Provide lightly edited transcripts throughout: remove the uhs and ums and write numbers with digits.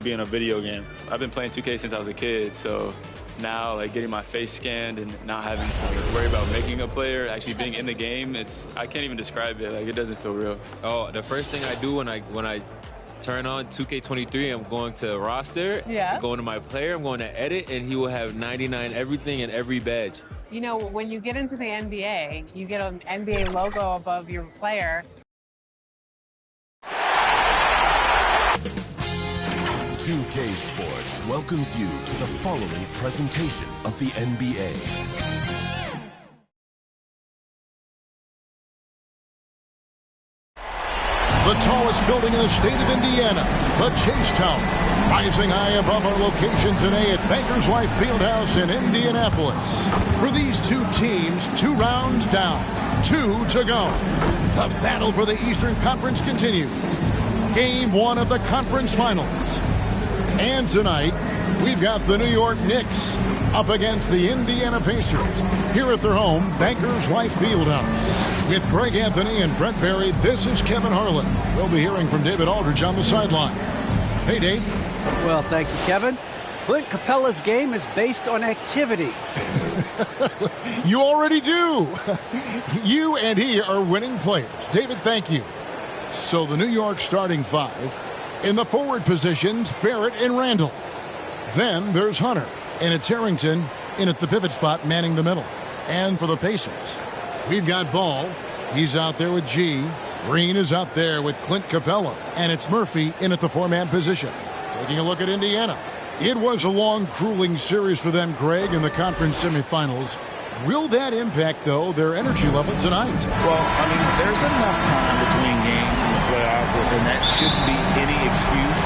being a video game. I've been playing 2K since I was a kid, so now like getting my face scanned and not having to worry about making a player, actually being in the game, I can't even describe it. Like, it doesn't feel real. Oh, the first thing I do when I turn on 2K23, I'm going to roster, going to my player, I'm going to edit, and he will have 99 everything and every badge. You know, when you get into the NBA, you get an NBA logo above your player. 2K Sports welcomes you to the following presentation of the NBA. The tallest building in the state of Indiana, the Chase Tower, rising high above our location today at Bankers Life Fieldhouse in Indianapolis. For these two teams, 2 rounds down, 2 to go. The battle for the Eastern Conference continues. Game 1 of the conference finals. And tonight, we've got the New York Knicks up against the Indiana Pacers here at their home, Bankers Life Fieldhouse. With Greg Anthony and Brent Barry, this is Kevin Harlan. We'll be hearing from David Aldridge on the sideline. Hey, Dave. Well, thank you, Kevin. Clint Capella's game is based on activity. You already do. You and he are winning players. David, thank you. So the New York starting 5. In the forward positions, Barrett and Randall. Then there's Hunter, and it's Harrington in at the pivot spot manning the middle. And for the Pacers, we've got Ball. He's out there with G. Green is out there with Clint Capella. And it's Murphy in at the 4-man position. Taking a look at Indiana. It was a long, grueling series for them, Greg, in the conference semifinals. Will that impact, though, their energy level tonight? Well, I mean, there's enough time between games in the playoffs, and that shouldn't be any excuse.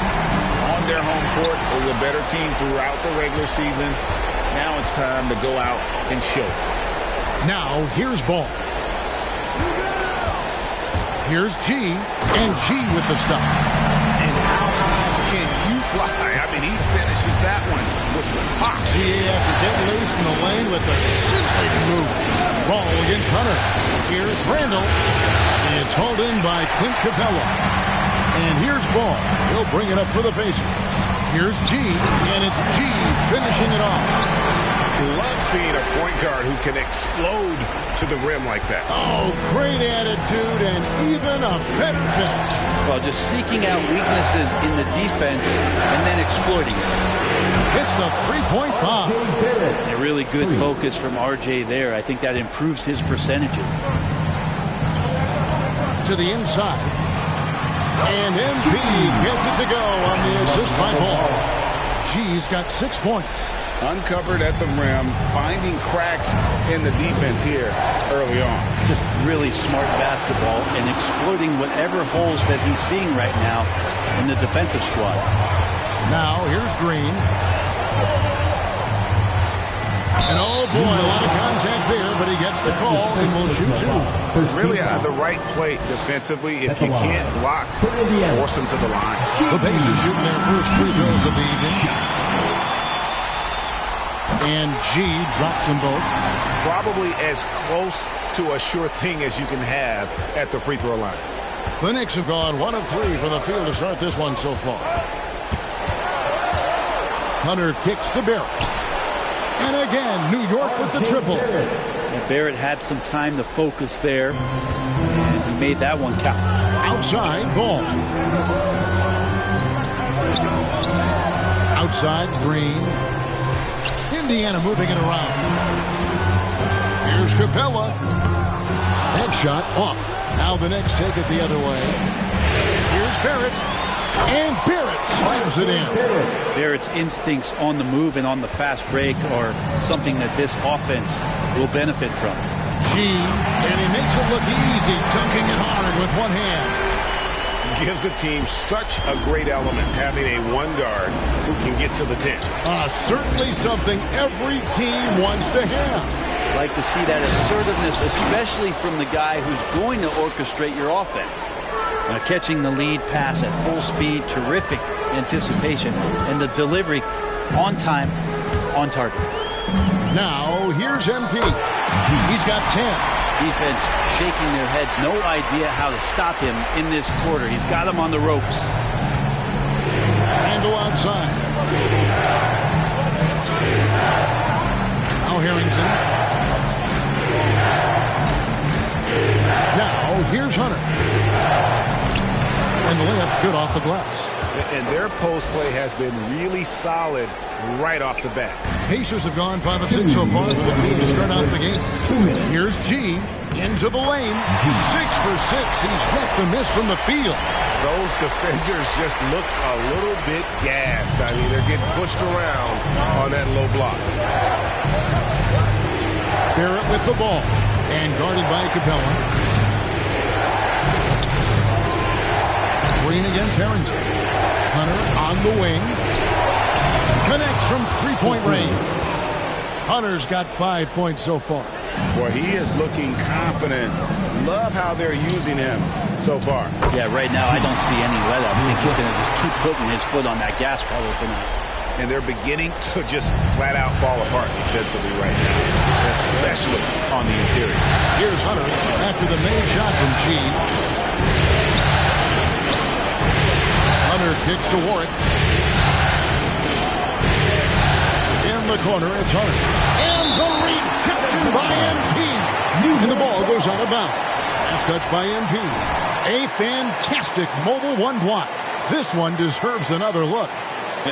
On their home court, it was a better team throughout the regular season. Now it's time to go out and show. Now, here's Ball. Here's G, and G with the stop. And how high can you fly? I mean, he finishes that one with some pop. G after getting loose in the lane with the scintillating move. Ball against Hunter. Here's Randall. It's hauled in by Clint Capella. And here's Ball. He'll bring it up for the Pacers. Here's G, and it's G finishing it off. Love seeing a point guard who can explode to the rim like that. Oh, great attitude and even a better finish. Well, just seeking out weaknesses in the defense and then exploiting it. It's the 3-point bomb. A really good focus from RJ there. I think that improves his percentages. To the inside. And MP gets it to go on the assist by Ball. G's got 6 points. Uncovered at the rim, finding cracks in the defense here early on. Just really smart basketball and exploiting whatever holes that he's seeing right now in the defensive squad. Now here's Green. And oh boy, a lot of contact there, but he gets the call and will shoot 2. Really the right play defensively. If you can't block, force him to the line. The Pacers shooting their first free throws of the evening. And G drops them both. Probably as close to a sure thing as you can have at the free throw line. The Knicks have gone 1 of 3 for the field to start this one so far. Hunter kicks to Barrett. And again, New York with the triple. And Barrett had some time to focus there, and he made that one count. Outside, Ball. Outside, Green. Indiana moving it around. Here's Capella. That shot off. Now the Knicks take it the other way. Here's Barrett. And Barrett slams it in. Barrett's instincts on the move and on the fast break are something that this offense will benefit from. G, and he makes it look easy, dunking it hard with one hand. Gives the team such a great element, having a one guard who can get to the 10. Certainly something every team wants to have. Like to see that assertiveness, especially from the guy who's going to orchestrate your offense. Catching the lead pass at full speed, terrific anticipation, and the delivery on time, on target. Now, here's MP. He's got 10. Defense shaking their heads, no idea how to stop him in this quarter. He's got him on the ropes. And go outside. Now Harrington. Now here's Hunter. And the layup's good off the glass. And their post play has been really solid right off the bat. Pacers have gone 5 of 6 so far from the field to start out the game. Here's G into the lane. 6 for 6. He's yet to miss from the field. Those defenders just look a little bit gassed. I mean, they're getting pushed around on that low block. Barrett with the ball and guarded by Capella. Green against Harrington. Hunter on the wing. Connects from three-point range. Hunter's got 5 points so far. Boy, he is looking confident. Love how they're using him so far. Yeah, right now I don't see any let up. I think he's going to just keep putting his foot on that gas pedal tonight. And they're beginning to just flat out fall apart defensively right now, especially on the interior. Here's Hunter after the main shot from G. Hunter kicks to Warwick. In the corner, it's Hunter. And the rejection by MP. And the ball goes out of bounds. Last touch by MP. A fantastic mobile one block. This one deserves another look.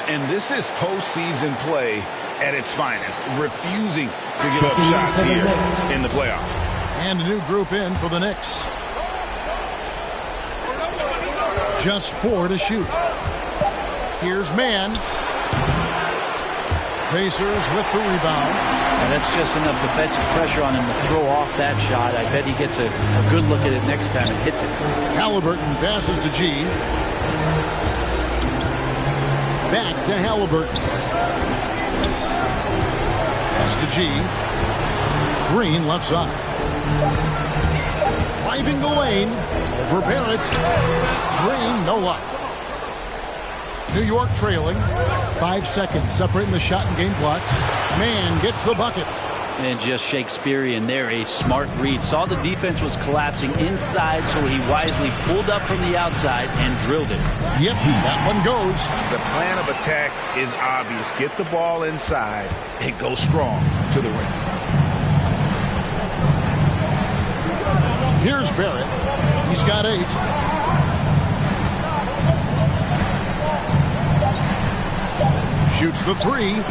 And this is postseason play at its finest, refusing to give up shots here in the playoffs. And a new group in for the Knicks. Just 4 to shoot. Here's Mann. Pacers with the rebound. And that's just enough defensive pressure on him to throw off that shot. I bet he gets a good look at it next time and hits it. Halliburton passes to G. Back to Halliburton. Pass to G. Green left side. Driving the lane for Barrett. Green, no luck. New York trailing. 5 seconds separating the shot and game clocks. Mann gets the bucket. And just Shakespearean there, a smart read. Saw the defense was collapsing inside, so he wisely pulled up from the outside and drilled it. Yep, that one goes. The plan of attack is obvious. Get the ball inside and go strong to the rim. Here's Barrett. He's got 8. Shoots the 3.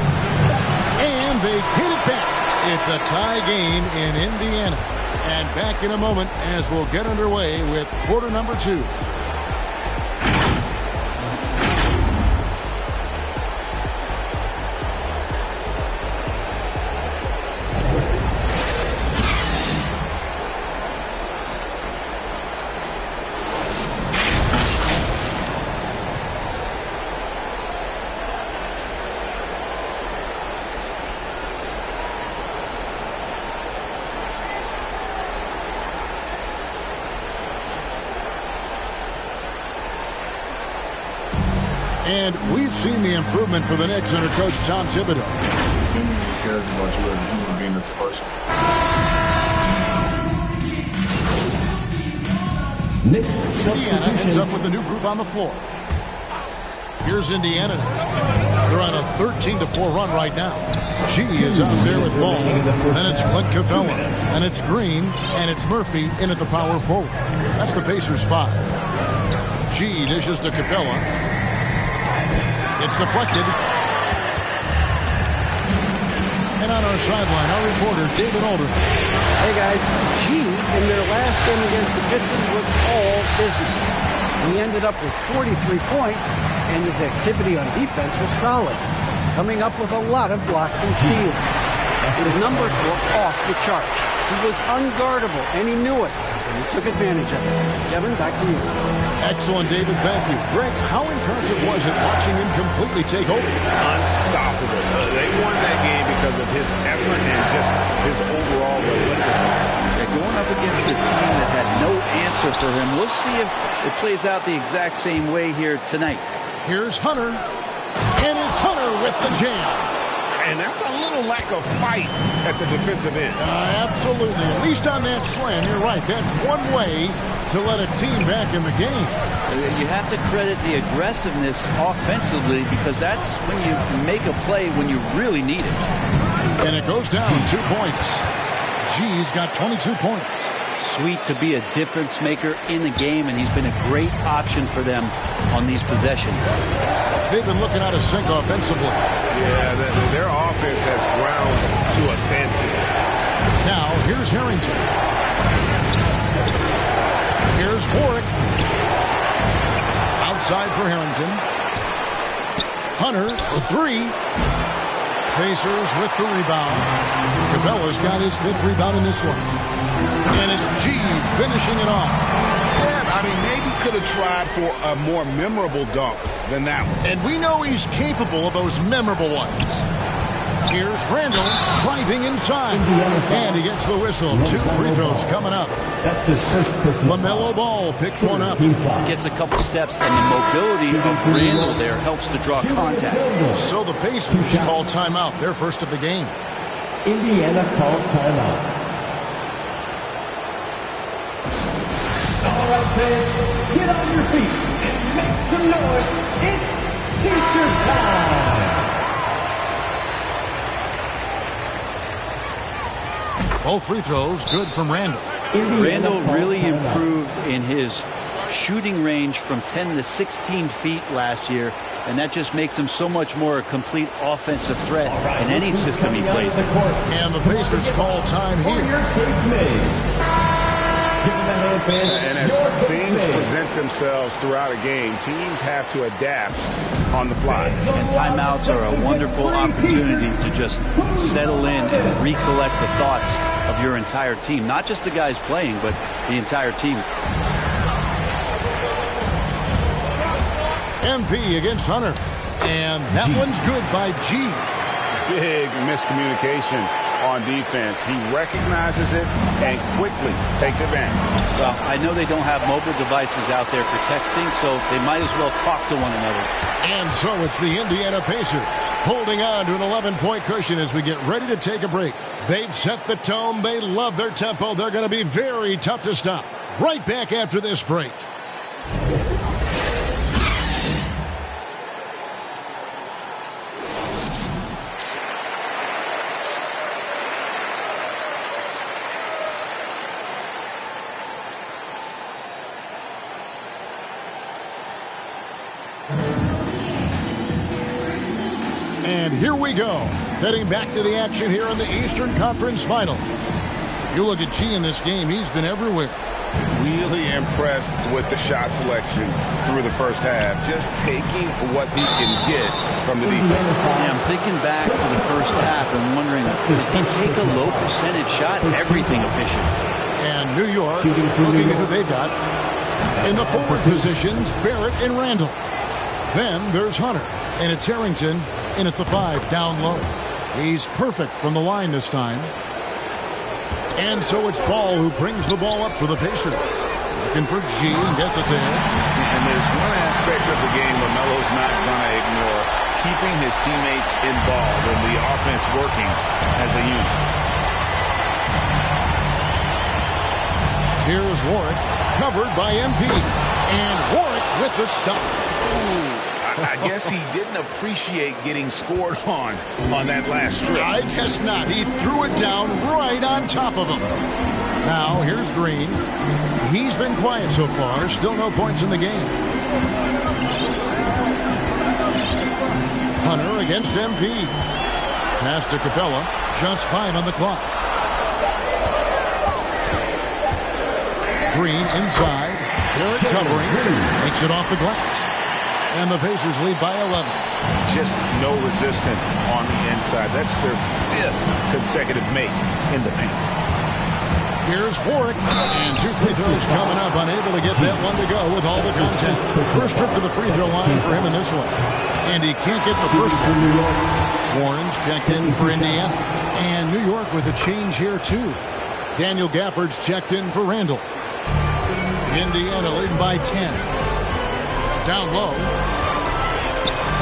And they get it back. It's a tie game in Indiana. And back in a moment as we'll get underway with quarter number 2. And we've seen the improvement for the Knicks under Coach Tom Thibodeau. Cares about you as a human being as a person. Indiana ends up with a new group on the floor. Here's Indiana now. They're on a 13-4 run right now. G is out there with ball. Then it's Clint Capella. And it's Green. And it's Murphy in at the power forward. That's the Pacers 5. G dishes to Capella. It's deflected. And on our sideline, our reporter, David Alder. Hey, guys. G, in their last game against the Pistons, was all business. He ended up with 43 points, and his activity on defense was solid, coming up with a lot of blocks and steals. His numbers were off the charts. He was unguardable, and he knew it. And he took advantage of it. Kevin, back to you. Excellent, David. Thank you. Greg, how impressive was it watching him completely take over? Unstoppable. They won that game because of his effort and just his overall relentlessness. Going up against a team that had no answer for him. We'll see if it plays out the exact same way here tonight. Here's Hunter. And it's Hunter with the jam. And that's a little lack of fight at the defensive end. Absolutely. At least on that slam, you're right. That's one way to let a team back in the game. You have to credit the aggressiveness offensively because that's when you make a play when you really need it. And it goes down 2 points. G's got 22 points. Sweet to be a difference maker in the game, and he's been a great option for them on these possessions. They've been looking out of sync offensively. Yeah, their offense has ground to a standstill. Now, here's Harrington. Here's Warwick. Outside for Harrington. Hunter, the three. Pacers with the rebound. Capella's got his 5th rebound in this one. And it's G finishing it off. Yeah, I mean, maybe could have tried for a more memorable dunk than that one. And we know he's capable of those memorable ones. Here's Randall driving inside. And he gets the whistle. 2 free throws coming up. That's his first personal. LaMelo Ball picks one up. Gets a couple steps, and the mobility of Randall there helps to draw contact. So the Pacers call timeout. They're first of the game. Indiana calls timeout. All right, fans, get on your feet and make some noise. It's teacher time. Both free throws good from Randall. Randall really improved in his shooting range from 10 to 16 feet last year, and that just makes him so much more a complete offensive threat in any system he plays in. And the Pacers call time here. And as things present themselves throughout a game, teams have to adapt on the fly. And timeouts are a wonderful opportunity to just settle in and recollect the thoughts of your entire team. Not just the guys playing, but the entire team. MP against Hunter. And that one's good by G. Big miscommunication on defense. He recognizes it and quickly takes advantage. Well, I know they don't have mobile devices out there for texting, so they might as well talk to one another. And so it's the Indiana Pacers holding on to an 11-point cushion as we get ready to take a break. They've set the tone. They love their tempo. They're going to be very tough to stop. Right back after this break. And here we go, heading back to the action here in the Eastern Conference Finals. You look at G in this game, he's been everywhere. Really impressed with the shot selection through the first half, just taking what he can get from the defense. Yeah, I'm thinking back to the first half and wondering, did he take a low percentage shot? Everything efficient. And New York, looking at who they've got. In the forward positions, Barrett and Randall. Then there's Hunter, and it's Harrington in at the 5, down low. He's perfect from the line this time. And so it's Ball who brings the ball up for the Pacers. Looking for G and gets it there. And there's one aspect of the game LaMelo's not going to ignore, keeping his teammates involved and the offense working as a unit. Here's Warwick, covered by MP. And Warwick with the stuff. Ooh. I guess he didn't appreciate getting scored on that last strip. I guess not. He threw it down right on top of him. Now, here's Green. He's been quiet so far. Still no points in the game. Hunter against MP. Pass to Capella. Just 5 on the clock. Green inside. Barrett covering. Makes it off the glass. And the Pacers lead by 11. Just no resistance on the inside. That's their 5th consecutive make in the paint. Here's Warwick. And 2 free throws coming up. Unable to get that one to go with all the content. First trip to the free throw line for him in this one. And he can't get the first one. Warren's checked in for Indiana. And New York with a change here, too. Daniel Gafford's checked in for Randall. Indiana leading by 10. Down low.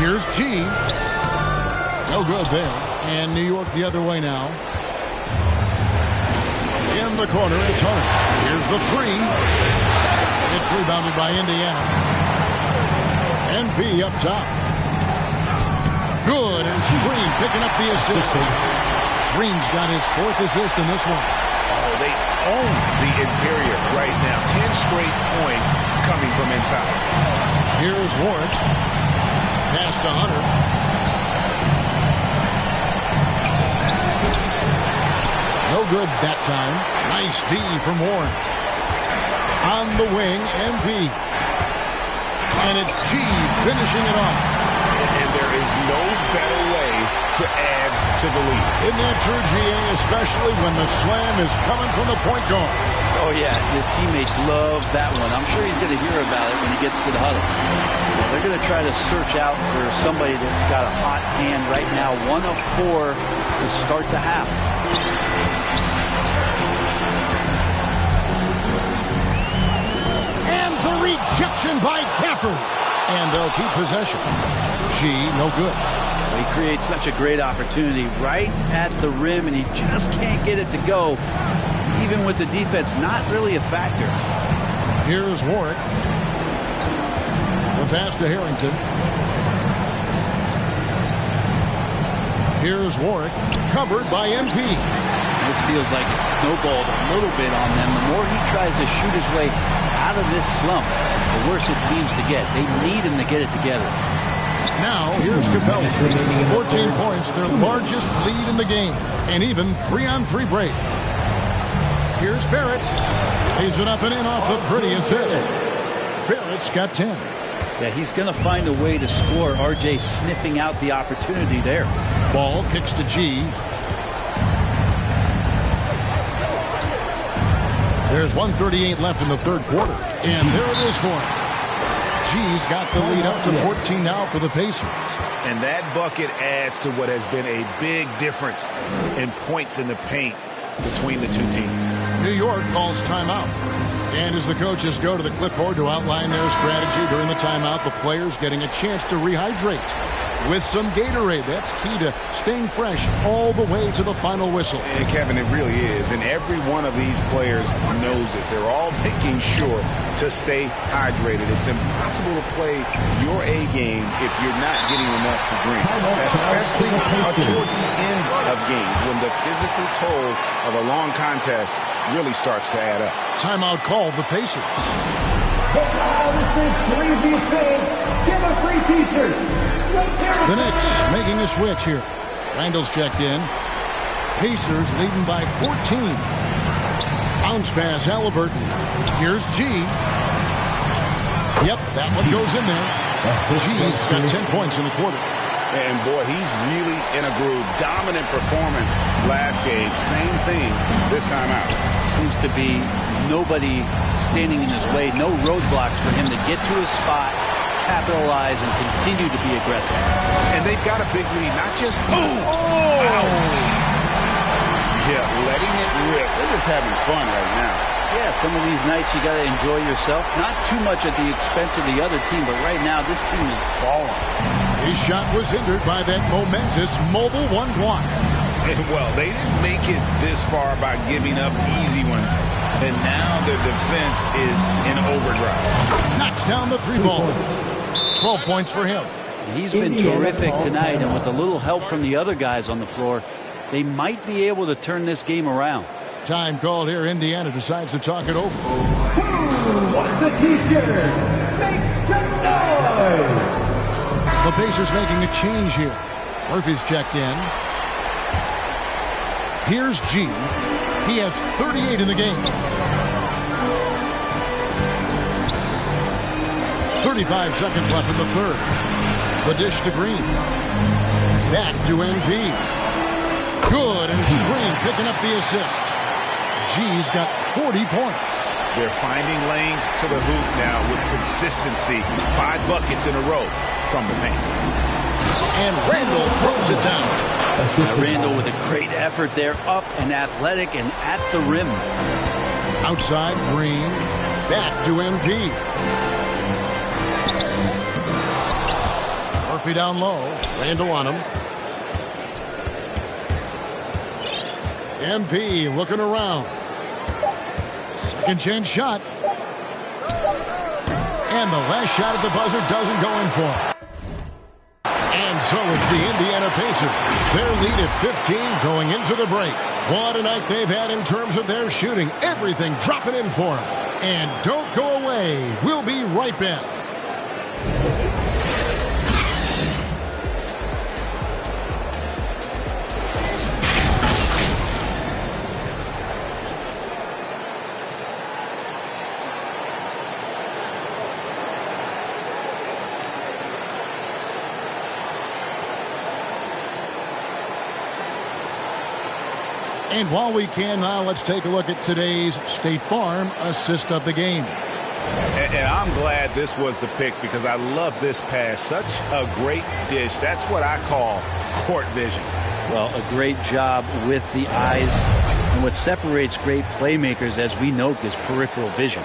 Here's G. No good there. And New York the other way now. In the corner, it's Hunter. Here's the 3. It's rebounded by Indiana. MP up top. Good, and it's Green picking up the assist. Green's got his 4th assist in this one. Oh, they own the interior right now. 10 straight points coming from inside. Here's Warren. Pass to Hunter. No good that time. Nice D from Warren. On the wing, MP. And it's G finishing it off. And there is no better way to add to the lead. Isn't that true, GA, especially when the slam is coming from the point guard? Oh, yeah, his teammates love that one. I'm sure he's going to hear about it when he gets to the huddle. They're going to try to search out for somebody that's got a hot hand right now. 1 of 4 to start the half. And the rejection by Gafford. And they'll keep possession. G, no good. He creates such a great opportunity right at the rim, and he just can't get it to go. Even with the defense not really a factor. Here's Warwick. The pass to Harrington. Here's Warwick. Covered by MP. This feels like it's snowballed a little bit on them. The more he tries to shoot his way out of this slump, the worse it seems to get. They need him to get it together. Now, here's Capella. 14 points, their largest lead in the game. And even 3-on-3 break. Here's Barrett. Pays it up and in off the pretty assist. Barrett's got 10. Yeah, he's going to find a way to score. RJ sniffing out the opportunity there. Ball kicks to G. There's 1:38 left in the third quarter. And there it is for him. G's got the lead up to 14 now for the Pacers. And that bucket adds to what has been a big difference in points in the paint between the two teams. New York calls timeout. And as the coaches go to the clipboard to outline their strategy during the timeout, the players getting a chance to rehydrate with some Gatorade. That's key to staying fresh all the way to the final whistle. And Kevin, it really is. And every one of these players knows it. They're all making sure to stay hydrated. It's impossible to play your A game if you're not getting enough to drink, especially towards the end of games when the physical toll of a long contest really starts to add up. Timeout called the Pacers. Get a free t-shirt. The Knicks making a switch here. Randall's checked in. Pacers leading by 14. Bounce pass, Halliburton. Here's G. Yep, that one goes in there. G's got 10 points in the quarter. And boy, he's really in a groove. Dominant performance last game. Same thing this time out. Seems to be nobody standing in his way. No roadblocks for him to get to his spot, capitalize, and continue to be aggressive. And they've got a big lead, not just... Oh! Yeah, letting it rip. They're just having fun right now. Yeah, some of these nights you got to enjoy yourself. Not too much at the expense of the other team, but right now this team is balling. His shot was hindered by that momentous mobile one block. Well, they didn't make it this far by giving up easy ones. And now their defense is in overdrive. Knocks down the three ball. 12 points for him. He's been terrific tonight, and with a little help from the other guys on the floor, they might be able to turn this game around. Time called here. Indiana decides to talk it over. Who wants a t-shirt? Make some noise! The Pacers making a change here. Murphy's checked in. Here's G. He has 38 in the game. 35 seconds left in the third. The dish to Green. Back to MP. Good, and it's Green picking up the assist. G's got 40 points. They're finding lanes to the hoop now with consistency. 5 buckets in a row from the paint. And Randall throws it down. Randall with a great effort there, up and athletic and at the rim. Outside, Green. Back to MP. Murphy down low. Randall on him. MP looking around. Second chance shot. And the last shot at the buzzer doesn't go in for him. And so it's the Indiana Pacers. Their lead at 15 going into the break. What a night they've had in terms of their shooting. Everything dropping in for them. And don't go away. We'll be right back. And while we can now, let's take a look at today's State Farm assist of the game. And I'm glad this was the pick because I love this pass. Such a great dish. That's what I call court vision. Well, a great job with the eyes. And what separates great playmakers, as we note, is peripheral vision.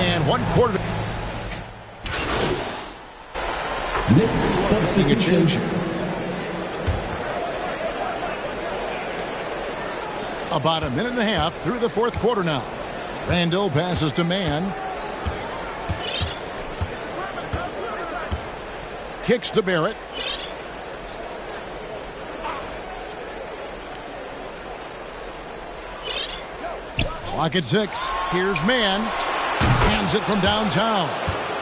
And 1/4. Next substitution. About a minute and a half through the fourth quarter now. Randall passes to Mann. Kicks to Barrett. Clock at 6. Here's Mann. Hands it from downtown.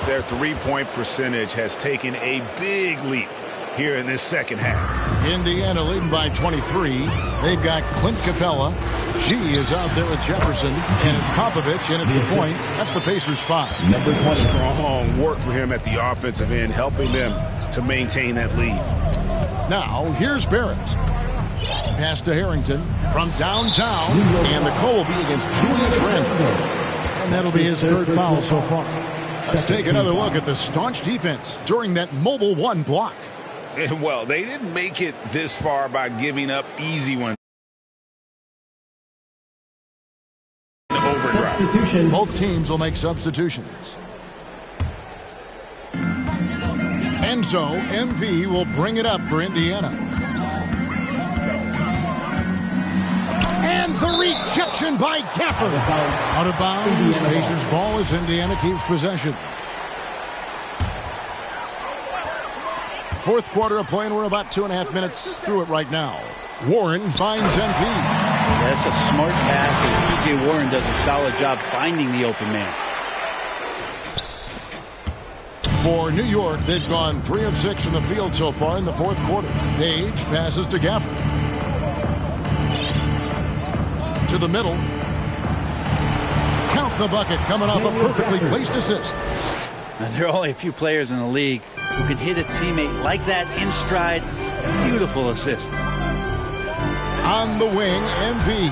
Their three-point percentage has taken a big leap here in this second half. Indiana leading by 23. They've got Clint Capella. G is out there with Jefferson. And it's Popovich in at the point. That's the Pacers 5. Number 20. Strong work for him at the offensive end, helping them to maintain that lead. Now, here's Barrett. Pass to Harrington from downtown. And the call will be against Julius Randle. And that'll be his third foul so far. Let's take another look at the staunch defense during that Mobile One block. Well, they didn't make it this far by giving up easy ones. Substitution. Both teams will make substitutions. Enzo MV will bring it up for Indiana. And the rejection by Gafford. Out of bounds. Pacers ball as Indiana keeps possession. Fourth quarter of play, and we're about 2.5 minutes through it right now. Warren finds MP. That's a smart pass as T.J. Warren does a solid job finding the open man. For New York, they've gone 3 of 6 from the field so far in the fourth quarter. Page passes to Gafford. To the middle. Count the bucket coming off a perfectly placed assist. Now, there are only a few players in the league who can hit a teammate like that in stride. Beautiful assist. On the wing, MP.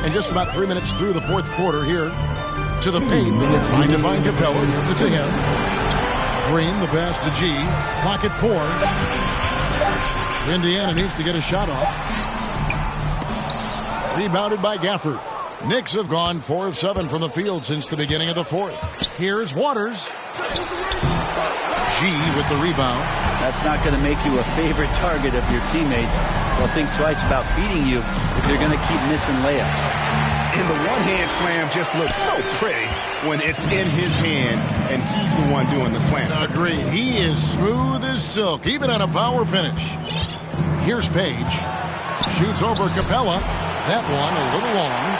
And just about 3 minutes through the fourth quarter here to the paint. Trying to find Capella. Gives it to him. Green, the pass to G. Clock at 4. Indiana needs to get a shot off. Rebounded by Gafford. Knicks have gone 4 of 7 from the field since the beginning of the fourth. Here's Waters. G with the rebound. That's not going to make you a favorite target of your teammates. They'll think twice about feeding you if you're going to keep missing layups. And the one-hand slam just looks so pretty when it's in his hand and he's the one doing the slam. Agreed. He is smooth as silk, even on a power finish. Here's Page. Shoots over Capella. That one a little long.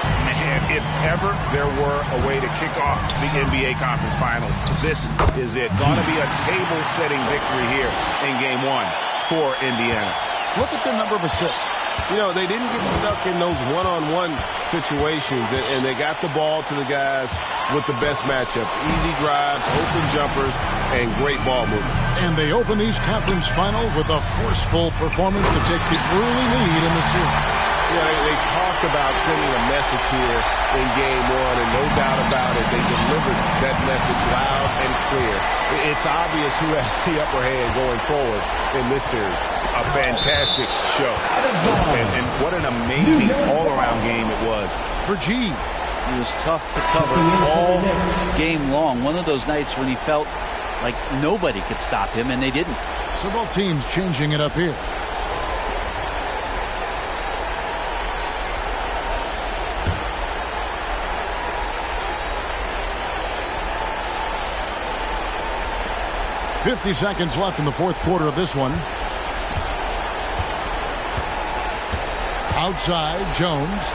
Man, if ever there were a way to kick off the NBA Conference Finals, this is it. Going to be a table-setting victory here in Game 1 for Indiana. Look at their number of assists. You know, they didn't get stuck in those one-on-one situations, and they got the ball to the guys with the best matchups. Easy drives, open jumpers, and great ball movement. And they open these conference finals with a forceful performance to take the early lead in the series. Yeah, they talked about sending a message here in Game 1, and no doubt about it, they delivered that message loud and clear. It's obvious who has the upper hand going forward in this series. A fantastic show. And what an amazing all-around game it was. For G. He was tough to cover all game long. One of those nights when he felt like nobody could stop him, and they didn't. So both teams changing it up here. .50 seconds left in the fourth quarter of this one. Outside, Jones.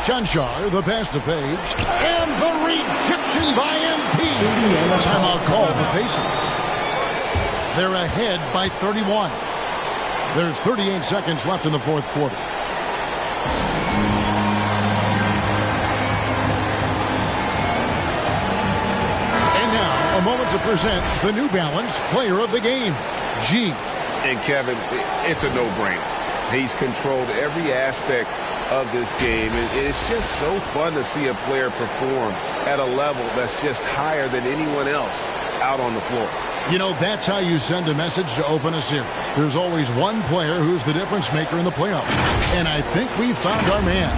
Chanchar, the pass to Page. And the rejection by MP. Timeout called the Pacers. They're ahead by 31. There's 38 seconds left in the fourth quarter. And now, a moment to present the New Balance Player of the Game, G. And Kevin, it's a no-brainer. He's controlled every aspect of this game. It's just so fun to see a player perform at a level that's just higher than anyone else out on the floor. You know, that's how you send a message to open a series. There's always one player who's the difference maker in the playoffs. And I think we found our man.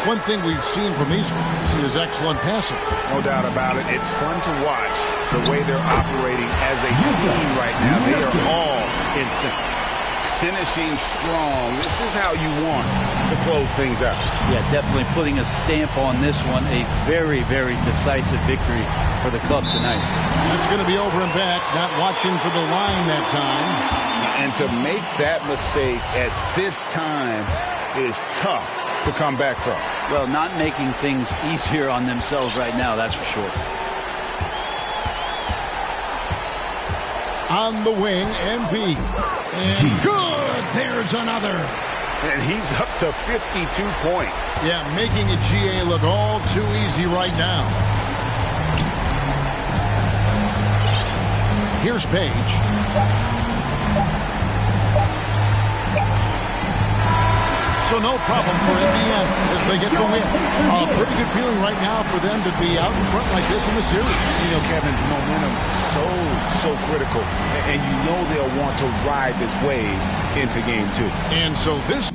One thing we've seen from these guys is excellent passing. No doubt about it. It's fun to watch the way they're operating as a team right now. They are all in sync. Finishing strong. This is how you want to close things out. Yeah, definitely putting a stamp on this one. A very, very decisive victory for the club tonight. That's going to be over and back. Not watching for the line that time. And to make that mistake at this time is tough to come back from. Well, not making things easier on themselves right now, that's for sure. On the wing, MP. And good! There's another. And he's up to 52 points. Yeah, making a GA look all too easy right now. Here's Page. So no problem for Indiana as they get the win. A pretty good feeling right now for them to be out in front like this in the series. You know, Kevin, momentum so critical. And you know they'll want to ride this wave into Game 2. And so this